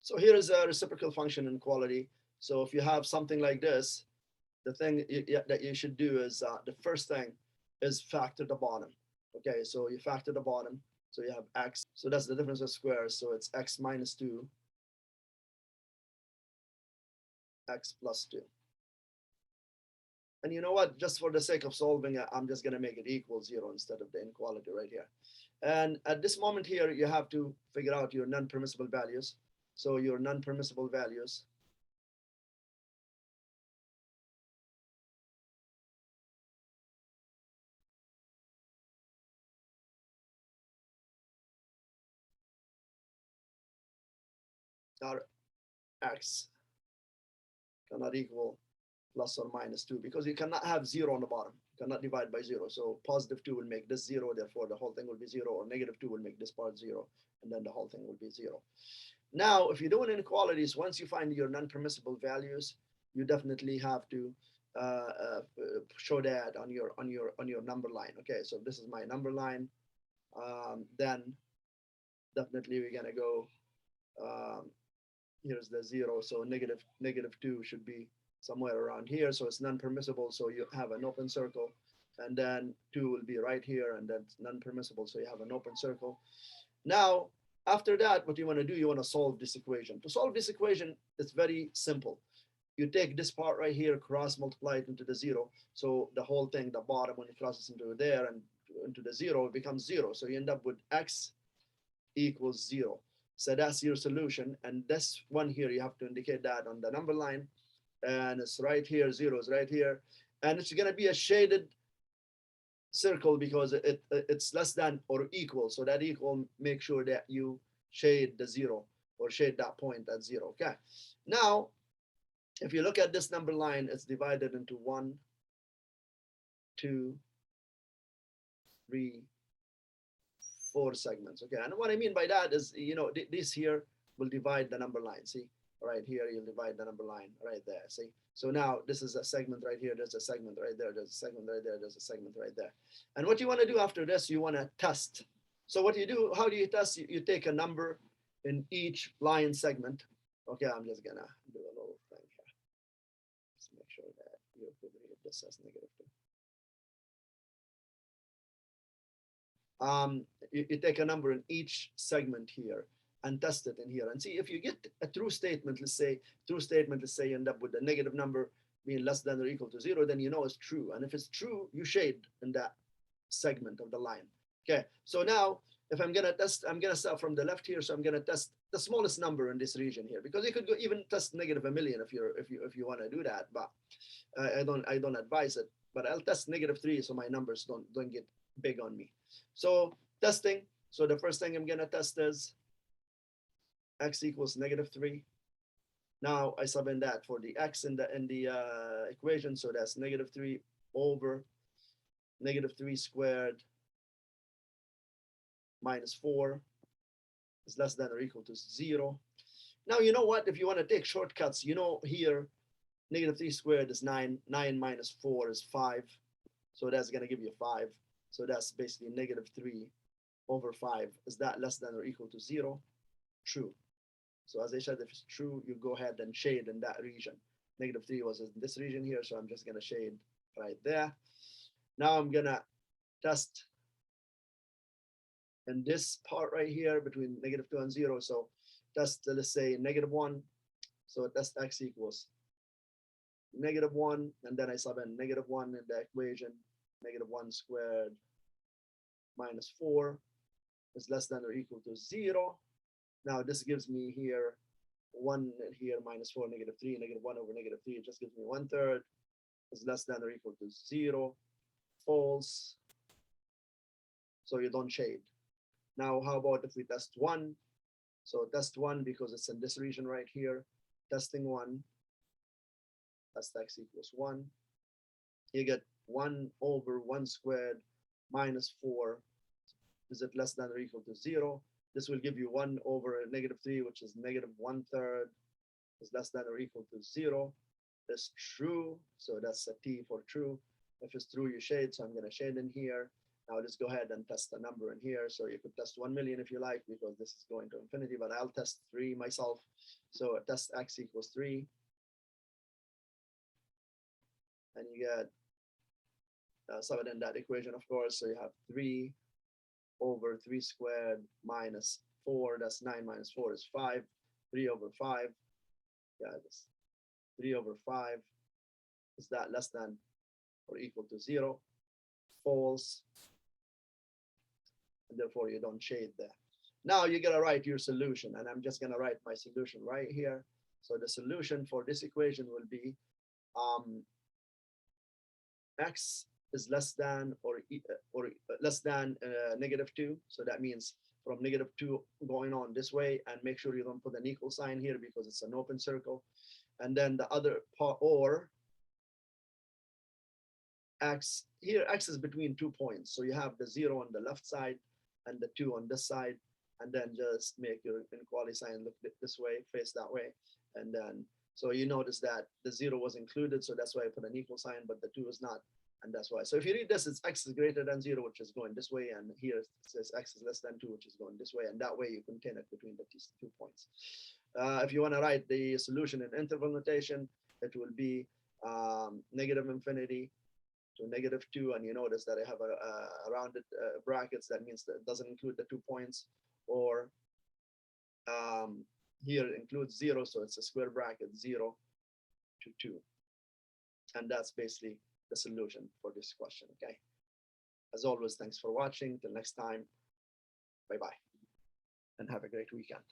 So here is a reciprocal function inequality. So if you have something like this, the thing that you should do is the first thing is factor the bottom. Okay, so you factor the bottom. So you have x. So that's the difference of squares. So it's x minus 2, x plus 2. And you know what? Just for the sake of solving it, I'm just going to make it equal 0 instead of the inequality right here. And at this moment here, you have to figure out your non-permissible values. So your non-permissible values are x cannot equal plus or minus 2 because you cannot have 0 on the bottom. You cannot divide by 0. So positive 2 will make this 0, therefore the whole thing will be 0, or negative 2 will make this part 0, and then the whole thing will be 0. Now, if you're doing inequalities, once you find your non-permissible values, you definitely have to show that on your number line. Okay, so this is my number line. Then definitely we're gonna go. Here's the 0, so negative 2 should be somewhere around here. So it's non-permissible. So you have an open circle, and then 2 will be right here, and that's non-permissible. So you have an open circle. Now, after that, what you want to do, you want to solve this equation. To solve this equation, it's very simple. You take this part right here, cross multiply it into the 0. So the whole thing, the bottom, when it crosses into there and into the 0, it becomes 0. So you end up with x equals 0. So that's your solution. And this one here, you have to indicate that on the number line. And it's right here, 0 is right here. And it's going to be a shaded circle because it's less than or equal. So that equal, make sure that you shade the 0 or shade that point at 0. Okay. Now, if you look at this number line, it's divided into 1, 2, 3, 4 segments. Okay. And what I mean by that is, this here will divide the number line. See, right here, you'll divide the number line right there. See, so now this is a segment right here. There's a segment right there. There's a segment right there. There's a segment right there. And what you want to do after this, you want to test. So what you do, how do you test? You take a number in each line segment. Okay, I'm just gonna do a little thing here. Let's make sure that you're familiar with this as negative 2. You take a number in each segment here and test it in here and see if you get a true statement. Let's say you end up with a negative number being less than or equal to 0, then you know it's true. And if it's true, you shade in that segment of the line. Okay, so now if I'm gonna test, I'm gonna start from the left here. So I'm gonna test the smallest number in this region here, because you could go even test negative 1,000,000 if you want to do that, but I don't advise it. But I'll test negative 3 so my numbers don't get big on me. So testing. So the first thing I'm gonna test is x equals negative 3. Now I sub in that for the x in the equation. So that's negative 3 over negative 3 squared minus 4 is less than or equal to 0. Now, you know what? If you want to take shortcuts, here, negative 3 squared is 9. 9 minus 4 is 5. So that's going to give you 5. So that's basically negative 3 over 5. Is that less than or equal to 0? True. So as I said, if it's true, you go ahead and shade in that region. Negative 3 was in this region here, so I'm just going to shade right there. Now I'm going to test in this part right here between negative 2 and 0. So test, let's say, negative 1. So test x equals negative 1, and then I sub in negative 1 in the equation. Negative 1 squared minus 4 is less than or equal to 0. Now this gives me here 1 here minus 4, negative 3, negative 1 over negative 3. It just gives me 1/3 is less than or equal to 0. False. So you don't shade. Now how about if we test 1? So test 1 because it's in this region right here. Testing 1. Test x equals 1. You get 1 over 1 squared minus 4. Is it less than or equal to 0? This will give you 1 over negative 3, which is negative 1/3 is less than or equal to 0. It's true. So that's a T for true. If it's true, you shade. So I'm going to shade in here. Now let's go ahead and test the number in here. So you could test 1 million if you like, because this is going to infinity, but I'll test 3 myself. So test x equals 3. And you get sub it in that equation, of course. So you have 3 over 3 squared minus 4. That's 9 minus 4 is 5. 3 over 5. Yeah, this 3 over 5. Is that less than or equal to 0? False. And therefore you don't shade there. Now you're gonna write your solution, and I'm just gonna write my solution right here. So the solution for this equation will be x is less than or less than -2. So that means from -2 going on this way, and make sure you don't put an equal sign here because it's an open circle. And then the other part, or x, here x is between 2 points. So you have the 0 on the left side and the 2 on this side, and then just make your inequality sign look this way, face that way. And then, so you notice that the 0 was included, so that's why I put an equal sign, but the 2 is not, and that's why. So if you read this, it's x is greater than 0, which is going this way, and here it says x is less than 2, which is going this way, and that way you contain it between these 2 points. If you want to write the solution in interval notation, it will be negative infinity to -2, and you notice that I have a rounded brackets. That means that it doesn't include the 2 points, or here it includes 0, so it's a square bracket 0 to 2, and that's basically the solution for this question. Okay, as always, thanks for watching. Till next time, bye bye, and have a great weekend.